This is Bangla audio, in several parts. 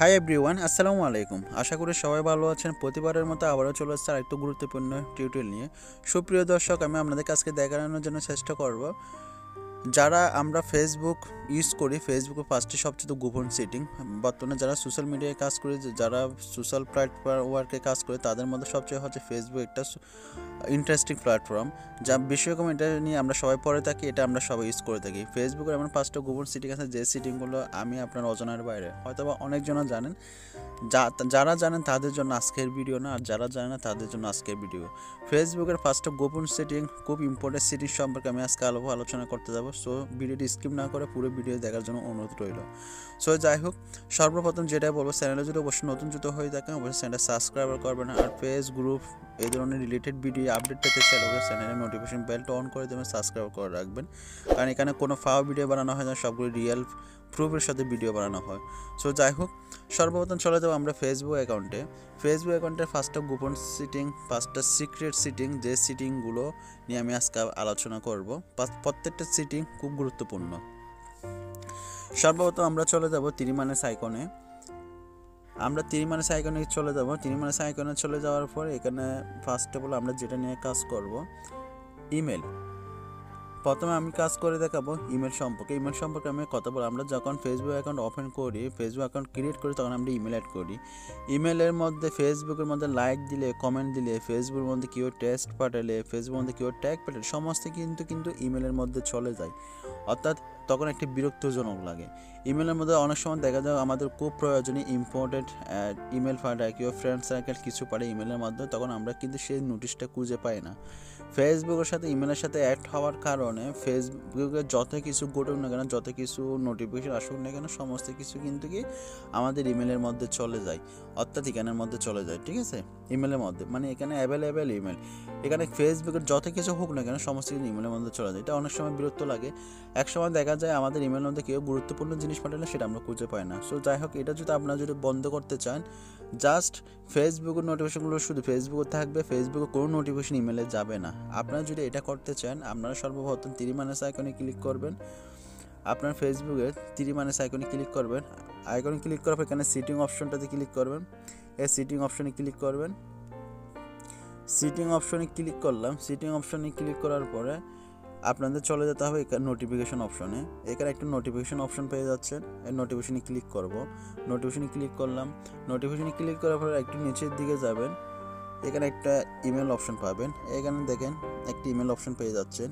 হাই এভরিওয়ান, আসসালামু আলাইকুম। আশা করি সবাই ভালো আছেন। প্রতিবারের মতো আবারও চলে আসছে আরেকটু গুরুত্বপূর্ণ টিউটোরিয়াল নিয়ে। সুপ্রিয় দর্শক, আমি আপনাদের কাছে দেখানোর জন্য চেষ্টা করব যারা আমরা ফেসবুক ইউজ করি, ফেসবুকের পাঁচটি সবচেয়ে গোপন সেটিং। বর্তমানে যারা সোশ্যাল মিডিয়ায় কাজ করে, যারা সোশ্যাল প্ল্যাটফর্ম ওয়ার্কে কাজ করে, তাদের মধ্যে সবচেয়ে হচ্ছে ফেসবুক একটা ইন্টারেস্টিং প্ল্যাটফর্ম, যা বিশ্বরকম এটা নিয়ে আমরা সবাই পড়ে থাকি, এটা আমরা সবাই ইউজ করে থাকি। ফেসবুকের এমন পাঁচটা গোপন সেটিং আছে, যে সেটিংগুলো আমি আপনার অজানার বাইরে, হয়তো বা অনেকজনা জানেন। যারা জানেন তাদের জন্য আজকের ভিডিও না, আর যারা জানে না তাদের জন্য আজকের ভিডিও। ফেসবুকের পাঁচটা গোপন সেটিং, খুব ইম্পর্টেন্ট সেটিং সম্পর্কে আমি আজকে আলোচনা করতে যাব। সো ভিডিওটি স্কিপ না করে পুরো ভিডিও দেখার জন্য অনুরোধ রইল। সো যাই হোক, সর্বপ্রথম যেটা বলবো, চ্যানেলে যদি অবশ্যই নতুন হয়ে থাকেন, অবশ্যই চ্যানেলটা সাবস্ক্রাইব করবেন। আর পেজ গ্রুপ এই ধরনের রিলেটেড ভিডিও আপডেট পেতে চাইলে অবশ্যই চ্যানেলের নোটিফিকেশন বেলটা অন করে দেবেন, সাবস্ক্রাইব করে রাখবেন। কারণ এখানে কোনো ফাও ভিডিও বানানো হয় না, সবগুলো রিয়েল প্রুফের সাথে ভিডিও বানানো হয়। সো যাই হোক, সর্বপ্রথম চলে যাবো আমরা ফেসবুক অ্যাকাউন্টে। ফেসবুক অ্যাকাউন্টের পাঁচটা গোপন সেটিং, পাঁচটা সিক্রেট সেটিং, যে সেটিংগুলো নিয়ে আমি আজকে আলোচনা করব। প্রত্যেকটা সেটিং খুব গুরুত্বপূর্ণ। সর্বপ্রথম আমরা চলে যাব তীরমানের আইকনে। আমরা তীরমানের আইকনে চলে যাব। তীরমানের আইকনে চলে যাওয়ার পর এখানে ফার্স্ট অফ অল আমরা যেটা নিয়ে কাজ করব, ইমেল। প্রথমে আমি কাজ করে দেখাবো ইমেল সম্পর্কে। ইমেল সম্পর্কে আমি কথা বলবো। আমরা যখন ফেসবুক অ্যাকাউন্ট ওপেন করি, ফেসবুক অ্যাকাউন্ট ক্রিয়েট করি, তখন আমরা ইমেল অ্যাড করি। ইমেলের মধ্যে ফেসবুকের মধ্যে লাইক দিলে, কমেন্ট দিলে, ফেসবুকের মধ্যে কেউ টেক্সট পাঠালে, ফেসবুকের মধ্যে কেউ ট্যাগ পাঠালে, সমস্ত কিন্তু ইমেলের মধ্যে চলে যায়। অর্থাৎ তখন একটি বিরক্তজনক লাগে। ইমেলের মধ্যে অনেক সময় দেখা যায় আমাদের খুব প্রয়োজনীয় ইম্পর্টেন্ট ইমেল পাঠায়, কেউ ফ্রেন্ড সার্কেল কিছু পাঠায় ইমেলের মাধ্যমে, তখন আমরা কিন্তু সেই নোটিশটা খুঁজে পাই না। ফেসবুকের সাথে ইমেলের সাথে অ্যাড হওয়ার কারণে ফেসবুকে যত কিছু ঘটুক না কেন, যত কিছু নোটিফিকেশন আসুক না কেন, সমস্ত কিছু কিন্তু কি আমাদের ইমেলের মধ্যে চলে যায়, অর্থাৎ এখানের মধ্যে চলে যায়। ঠিক আছে, ইমেলের মধ্যে মানে এখানে অ্যাভেলেবেল ইমেল, এখানে ফেসবুকের যত কিছু হোক না কেন সমস্ত কিছু ইমেলের মধ্যে চলে যায়। এটা অনেক সময় বিরক্ত লাগে। এক সময় দেখা যায় আমাদের ইমেলের মধ্যে কেউ গুরুত্বপূর্ণ জিনিস পাঠালে সেটা আমরা খুঁজে পাই না। সো যাই হোক, এটা যদি আপনারা বন্ধ করতে চান, জাস্ট ফেসবুকের নোটিফিকেশনগুলো শুধু ফেসবুকে থাকবে, ফেসবুকে কোনো নোটিফিকেশন ইমেলে যাবে না। আপনারা যদি এটা করতে চান, আপনারা সর্বপ্রথম তীরমানের আইকনে ক্লিক করবেন। আপনার ফেসবুকের তীরমানের আইকনে ক্লিক করবেন। আইকনে ক্লিক করার পর এখানে সিটিং অপশনটাতে ক্লিক করবেন। এই সিটিং অপশনে ক্লিক করবেন। সিটিং অপশনে ক্লিক করলাম। সিটিং অপশনে ক্লিক করার পরে আপনাদের চলে যেতে হবে এখানে নোটিফিকেশন অপশনে। এখানে একটা নোটিফিকেশন অপশন পেয়ে যাচ্ছেন, এই নোটিফিকেশনে ক্লিক করব। নোটিফিকেশনে ক্লিক করলাম। নোটিফিকেশনে ক্লিক করার পরে একটু নিচের দিকে যাবেন, এখানে একটা ইমেল অপশন পাবেন। এখানে দেখেন একটা ইমেল অপশন পেয়ে যাচ্ছেন।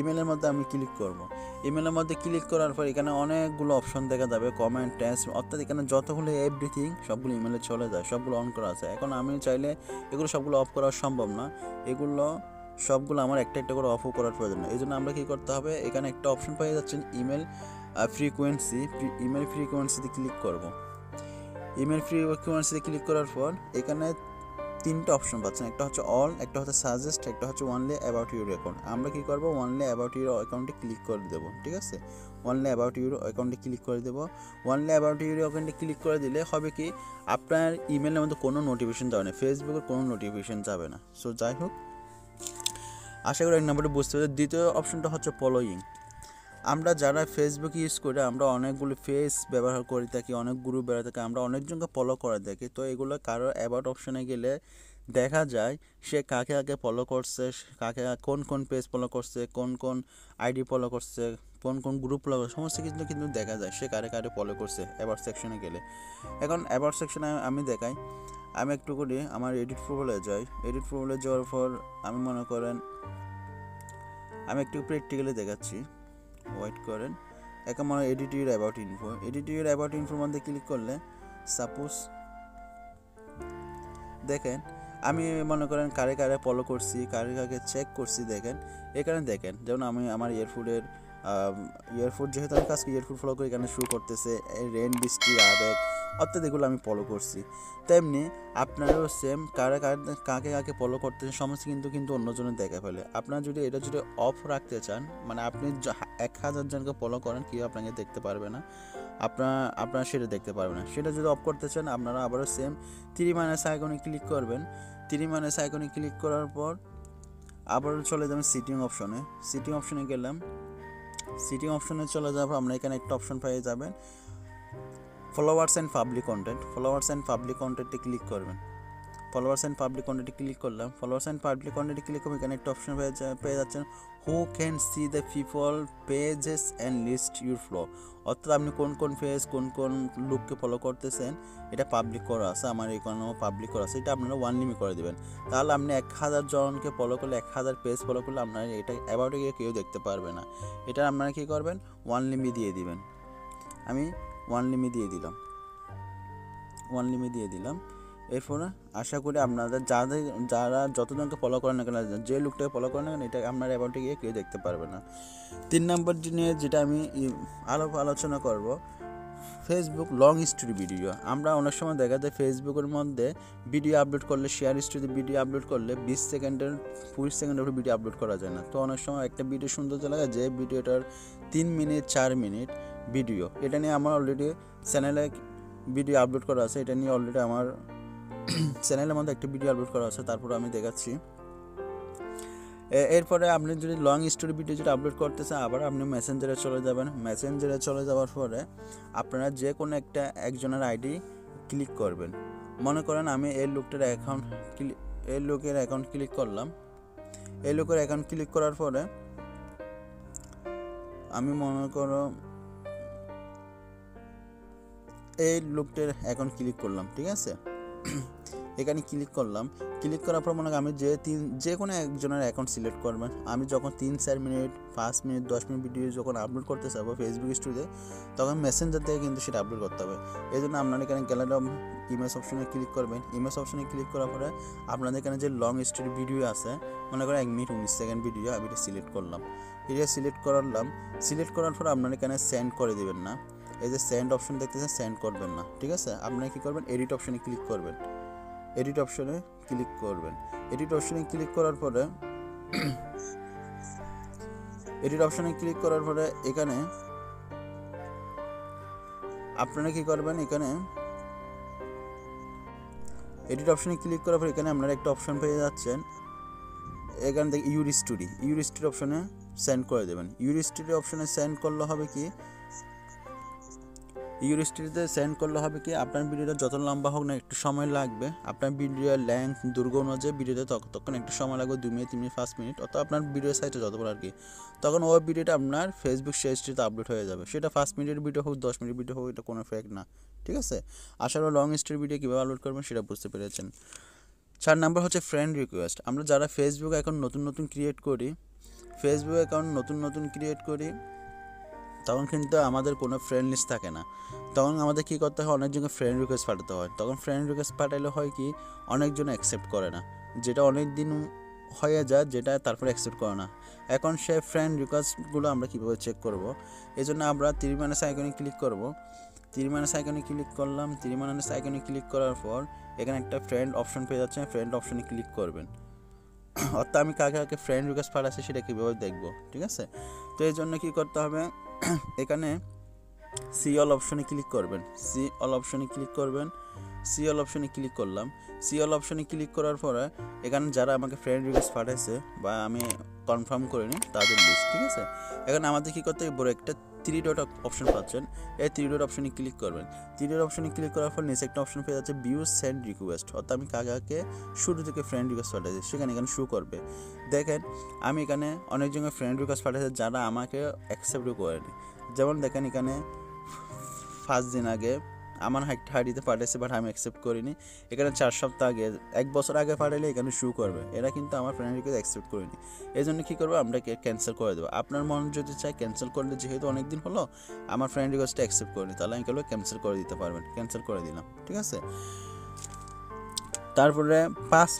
ইমেলের মধ্যে আমি ক্লিক করব। ইমেলের মধ্যে ক্লিক করার পর এখানে অনেকগুলো অপশন দেখা যাবে, কমেন্ট, টেক্সট, অর্থাৎ এখানে যতগুলো এভরিথিং সবগুলো ইমেলে চলে যায়, সবগুলো অন করা আছে। এখন আমি চাইলে এগুলো সবগুলো অফ করা সম্ভব না, এগুলো সবগুলো আমার একটা একটা করে অফও করার প্রয়োজন। এই জন্য আমরা কী করতে হবে, এখানে একটা অপশন পেয়ে যাচ্ছেন ইমেল ফ্রিকোয়েন্সি। ইমেল ফ্রিকোয়েন্সিতে ক্লিক করব। ইমেল ফ্রিকোয়েন্সিতে ক্লিক করার পর এখানে তিনটা অপশন পাচ্ছেন, একটা হচ্ছে অল, একটা হচ্ছে সাজেস্ট, একটা হচ্ছে ওনলি অ্যাবাউট ইউর অ্যাকাউন্ট। আমরা কী করবো, ওনলি অ্যাবাউট ইউর অ্যাকাউন্টে ক্লিক করে দেবো। ঠিক আছে, ওনলি অ্যাবাউট ইউর অ্যাকাউন্টে ক্লিক করে দেবো। ওনলি অ্যাবাউট ইউর অ্যাকাউন্টে ক্লিক করে দিলে হবে কি, আপনার ইমেলের মধ্যে কোনো নোটিফিকেশন যাবে না, ফেসবুকের কোনো নোটিফিকেশন যাবে না। সো যাই হোক, আশা করি এক নম্বরটা বুঝতে পারছি। দ্বিতীয় অপশনটা হচ্ছে ফলোয়িং। আমরা যারা ফেসবুক ইউজ করি, আমরা অনেকগুলো ফেস ব্যবহার করে থাকি, অনেক গ্রুপ ব্যবহার থাকি, আমরা অনেকজনকে ফলো করে থাকি। তো এগুলো কারো অ্যাবাউট অপশনে গেলে দেখা যায় সে কাকে কাকে ফলো করছে, কাকে কোন কোন পেজ ফলো করছে, কোন কোন আইডি ফলো করছে, কোন কোন গ্রুপ ফলো করছে, সমস্ত কিছু কিন্তু দেখা যায় সে কারে কারে ফলো করছে অ্যাবাউট সেকশনে গেলে। এখন অ্যাবাউট সেকশনে আমি দেখাই, আমি একটু করে আমার এডিট প্রোফাইলে যাই। এডিট প্রোফাইলে যাওয়ার পর আমি মনে করেন আমি একটু প্র্যাকটিক্যালি দেখাচ্ছি, ওয়েট করেন। এখন মনে হয় edit your about info. Edit your about ইনফোর মধ্যে ক্লিক করলে সাপোজ দেখেন আমি মনে করেন কারে কারে ফলো করছি, কারে কাকে চেক করছি। দেখেন এখানে দেখেন, যেমন আমি আমার ইয়ারফোর যেহেতু আমি কাজ ইয়ারফোর ফলো করি, এখানে শো করতেছে রেন, বৃষ্টি, আবেগ, অর্থাৎ এগুলো আমি ফলো করছি। তেমনি আপনারাও সেম কাকে কাকে ফলো করতেছেন সমস্ত কিন্তু অন্যজনের দেখা ফেলে। আপনারা যদি এটা অফ রাখতে চান, মানে আপনি 1000 জনকে ফলো করেন, কেউ আপনাকে দেখতে পারবে না, আপনারা সেটা দেখতে পারবে না। সেটা যদি অফ করতে চান, আপনারা আবারও সেম আইকনে ক্লিক করবেন। আইকনে ক্লিক করার পর আবারও চলে যাবেন সিটিং অপশনে। সিটিং অপশনে গেলাম। সিটিং অপশনে চলে যাবো, আমরা এখানে একটা অপশন পেয়ে যাবেন followers and public content, followers and public কন্টেন্টে ক্লিক করবেন। ফলোয়ার্স অ্যান্ড পাবলিক কন্টেন্টে ক্লিক করলাম। ফলোয়ার্স অ্যান্ড পাবলিক কন্টেন্টে ক্লিক করবেন, এখানে একটা অপশন পেয়ে যাচ্ছেন who can see the people pages and list your follow. অর্থাৎ আপনি কোন কোন পেজ কোন কোন লোককে ফলো করতেছেন এটা পাবলিক করা আছে, আমার এখানেও পাবলিক করা আছে, এটা আপনারা 1 লিমিট করে দেবেন। তাহলে আপনি 1000 জনকে ফলো করলে 1000 পেজ ফলো করলে আপনার এটা অ্যাবাউটে গিয়ে কেউ দেখতে পারবে না। এটা আপনারা কী করবেন 1 লিমিট দিয়ে দিবেন। আমি 1 লিমিট দিয়ে দিলাম, 1 লিমিট দিয়ে দিলাম। এরপরে আশা করি আপনাদের যারা যতজনকে ফলো করেন না কেন, যে লোকটাকে ফলো করেন না কেন, এটা আপনার অ্যাবাউটে গিয়ে কেউ দেখতে পারবে না। 3 নম্বর নিয়ে যেটা আমি আলোচনা করব, ফেসবুক লং স্টোরি ভিডিও। আমরা অনেক সময় দেখা যায় ফেসবুকের মধ্যে ভিডিও আপলোড করলে, শেয়ার স্টোরিতে ভিডিও আপলোড করলে 20 সেকেন্ডের 20 সেকেন্ডের ভিডিও আপলোড করা যায় না। তো অনেক সময় একটা ভিডিও সুন্দর লাগে, যে ভিডিওটার 3 মিনিট 4 মিনিট ভিডিও, এটা নিয়ে আমার অলরেডি চ্যানেলে ভিডিও আপলোড করা আছে। এটা নিয়ে অলরেডি আমার চ্যানেলের মধ্যে একটা ভিডিও আপলোড করা আছে, তারপর আমি দেখাচ্ছি। এরপরে আপনি যদি লং স্টোরি ভিডিও যেটা আপলোড করতেছেন, আবার আপনি মেসেঞ্জারে চলে যাবেন। মেসেঞ্জারে চলে যাওয়ার পরে আপনারা যে কোনো একজনের আইডি ক্লিক করবেন। মনে করেন আমি এই লোকের অ্যাকাউন্ট ক্লিক করলাম। এই লোকের অ্যাকাউন্ট ক্লিক করার পরে আমি মনে করো এই লোকটার অ্যাকাউন্ট ক্লিক করলাম, ঠিক আছে। এখানে ক্লিক করলাম, ক্লিক করার পর মনে করেন আমি যে কোনো একজনের অ্যাকাউন্ট সিলেক্ট করবেন। আমি যখন 3-4 মিনিট 5 মিনিট 10 মিনিট ভিডিও যখন আপলোড করতে চাবো ফেসবুক স্টোরিতে, তখন মেসেঞ্জার থেকে কিন্তু সেটা আপলোড করতে হবে। এই জন্য আপনারা এখানে গ্যালারি ইমেজ অপশনে ক্লিক করবেন। ইমেজ অপশনে ক্লিক করার পরে আপনাদের এখানে যে লং স্টোরি ভিডিও আছে, মনে করেন 1 মিনিট 19 সেকেন্ড ভিডিও, আমি এটা সিলেক্ট করলাম। এটা সিলেক্ট করার পর আপনারা এখানে সেন্ড করে দেবেন না, এই যে সেন্ড অপশন দেখতেছেন, সেন্ড করবেন না, ঠিক আছে। আপনারা কী করবেন, এডিট অপশনে ক্লিক করবেন। এডিট অপশনে ক্লিক করবেন। এডিট অপশনে ক্লিক করার পরে এখানে আপনারা কি করবেন, এখানে এডিট অপশনে ক্লিক করার পর এখানে আপনারা একটা অপশন পেয়ে যাচ্ছেন, এখান থেকে ইউর স্টোরি অপশনে সেন্ড করে দেবেন। ইউর স্টোরি অপশনে সেন্ড করলে হবে কি, ইউরিস্টিতে সেন্ড করলে হবে কি, আপনার ভিডিওটা যত লম্বা হোক না একটু সময় লাগবে। আপনার ভিডিওর লেন্থ দৈর্ঘ্য অনুযায়ী ভিডিওতে তখন একটু সময় লাগবে, 2 মিনিট 3 মিনিট 5 মিনিট, অত আপনার ভিডিও সাইজটা যত বড় আর কি, তখন ওই ভিডিওটা আপনার ফেসবুক শেয়ারটিতে আপলোড হয়ে যাবে। সেটা 5 মিনিটের ভিডিও হোক 10 মিনিট ভিডিও হোক, এটা কোনো ফ্যাক্ট না, ঠিক আছে। আসলে লং স্টোরি ভিডিও কীভাবে আপলোড করবেন সেটা বুঝতে পেরেছেন। 4 নম্বর হচ্ছে ফ্রেন্ড রিকোয়েস্ট। আমরা যারা ফেসবুক অ্যাকাউন্ট নতুন ক্রিয়েট করি, তখন কিন্তু আমাদের কোনো ফ্রেন্ড লিস্ট থাকে না। তখন আমাদের কী করতে হয়, অনেকজনকে ফ্রেন্ড রিকোয়েস্ট পাঠাতে হয়। তখন ফ্রেন্ড রিকোয়েস্ট পাঠালে হয় কি, অনেকজন অ্যাকসেপ্ট করে না, যেটা অনেক দিন হয়ে যায়, যেটা তারপরে অ্যাকসেপ্ট করে না। এখন সে ফ্রেন্ড রিকোয়েস্টগুলো আমরা কীভাবে চেক করব, এই জন্য আমরা 3 মাইনাস আইকনে ক্লিক করব। 3 মাইনাস আইকনে ক্লিক করলাম। 3 মাইনাস আইকনে ক্লিক করার পর এখানে একটা ফ্রেন্ড অপশন পেয়ে যাচ্ছে, ফ্রেন্ড অপশনে ক্লিক করবেন। অর্থাৎ আমি কাকে ফ্রেন্ড রিকোয়েস্ট পাঠাচ্ছি সেটা কীভাবে দেখবো, ঠিক আছে। তো এই জন্য কী করতে হবে, এখানে সি অল অপশনে ক্লিক করবেন। সি অল অপশনে ক্লিক করলাম। সি অল অপশনে ক্লিক করার পরে এখানে যারা আমাকে ফ্রেন্ড রিকোয়েস্ট পাঠাইছে বা আমি কনফার্ম করিনি তাদের লিস্ট, ঠিক আছে। এখন আমাদের কী করতে হবে, বড় একটা 3 ডট অপশন পাচ্ছেন, এই 3 ডট অপশনে ক্লিক করবেন। 3 ডট অপশনে ক্লিক করার পর নিচে একটা অপশন পেয়ে যাচ্ছে ভিউ সেন্ড রিকোয়েস্ট, অর্থাৎ আমি কাকে শুরু থেকে ফ্রেন্ড রিকোয়েস্ট পাঠাইছি সেখানে এখানে শো করবে। দেখেন আমি এখানে অনেকজনের ফ্রেন্ড রিকোয়েস্ট পাঠাইছে যারা আমাকে অ্যাকসেপ্টও করেনি। যেমন দেখেন এখানে 5 দিন আগে আমার হাইডিতে পাঠাইছে, বাট আমি অ্যাকসেপ্ট করিনি। এখানে 4 সপ্তাহ আগে, 1 বছর আগে পাঠাইলে এখানে শো করবে, এরা কিন্তু আমার ফ্রেন্ড রিকোয়েস্ট অ্যাকসেপ্ট করিনি। এই জন্য কী করবো, আমরা ক্যান্সেল করে দেবো। আপনার মন যদি চায় ক্যান্সেল করলে, যেহেতু অনেক দিন হলো আমার ফ্রেন্ড রিকোয়েস্টটা অ্যাকসেপ্ট করিনি, তাহলে আমি ক্যান্সেল করে দিতে পারবেন। ক্যান্সেল করে দিলাম, ঠিক আছে। তারপরে 5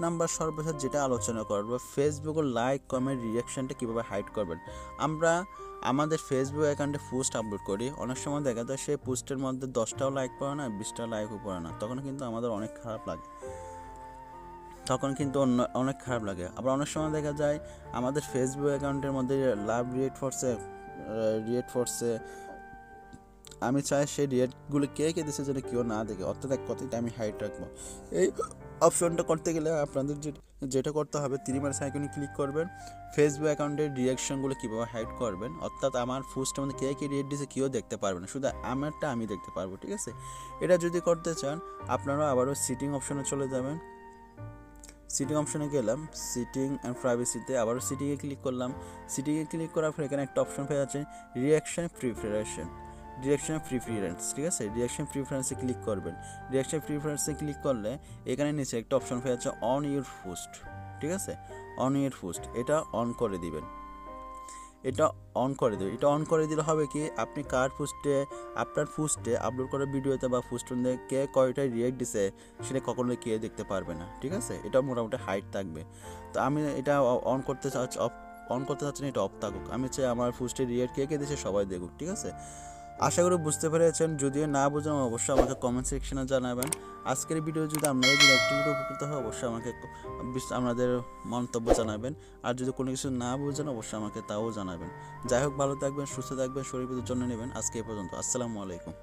নাম্বার সর্বশেষ যেটা আলোচনা করবো, ফেসবুকের লাইক কমেন্ট রিয়াকশানটা কীভাবে হাইড করবেন। আমরা আমাদের ফেসবুক অ্যাকাউন্টে পোস্ট আপলোড করি, অনেক সময় দেখা যায় সেই পোস্টের মধ্যে 10টাও লাইক পড়ে না, 20টা লাইকও পড়ে না, তখন কিন্তু আমাদের অনেক খারাপ লাগে। আবার অনেক সময় দেখা যায় আমাদের ফেসবুক অ্যাকাউন্টের মধ্যে লাভ রিয়েট ফরসে আমি চাই সেই রিয়েটগুলো কে দিচ্ছে যেন কেউ না দেখে, অর্থাৎ এক কথাটা আমি হাইড রাখবো। এই অপশনটা করতে গেলে আপনাদের যেটা করতে হবে 3 মার্কস আইকনে ক্লিক করবেন। ফেসবুক অ্যাকাউন্টের রিঅ্যাকশনগুলো কীভাবে হাইড করবেন, অর্থাৎ আমার পোস্টের মধ্যে কে কী রিয়েক্ট দিয়েছে কেউ দেখতে পারবে না, শুধু আমারটা আমি দেখতে পারবো। ঠিক আছে, এটা যদি করতে চান আপনারা আবারও সিটিং অপশনে চলে যাবেন। সিটিং অপশনে গেলাম, সিটিং অ্যান্ড প্রাইভেসিতে আবারও সিটিংয়ে ক্লিক করলাম। সিটিংয়ে ক্লিক করার পর এখানে একটা অপশন পেয়ে যাচ্ছে রিঅ্যাকশন প্রিফারেন্স। ঠিক আছে, রিঅ্যাকশন প্রিফারেন্সে ক্লিক করবেন। রিঅ্যাকশন প্রিফারেন্সে ক্লিক করলে এখানে নিচে একটা অপশন পেয়ে যাচ্ছে অন ইউর পোস্ট। ঠিক আছে, অন ইউর পোস্ট এটা অন করে দিবেন। এটা অন করে দিলে হবে কি, আপনি আপনার পোস্টে আপলোড করা ভিডিওতে বা পোস্টে কে কয়টা রিয়েক্ট দিছে সেটা কখনোই কে দেখতে পারবে না। ঠিক আছে, এটা মোটামুটি হাইট থাকবে। তো আমি এটা অন করতে চাচ্ছি না, এটা অফ থাকুক। আমি চাই আমার পোস্টে রিয়েক্ট কে দিয়েছে সবাই দেখুক। ঠিক আছে, আশা করি বুঝতে পেরেছেন। যদিও না বুঝেন অবশ্যই আমাকে কমেন্ট সেকশনে জানাবেন। আজকের ভিডিও যদি আপনাদের একটু উপকৃত হয় অবশ্যই আমাকে আপনাদের মন্তব্য জানাবেন। আর যদি কোনো কিছু না বুঝেন অবশ্যই আমাকে তাও জানাবেন। যাই হোক, ভালো থাকবেন, সুস্থ থাকবেন, শরীরের যত্ন নেবেন। আজকে এ পর্যন্ত, আসসালামু আলাইকুম।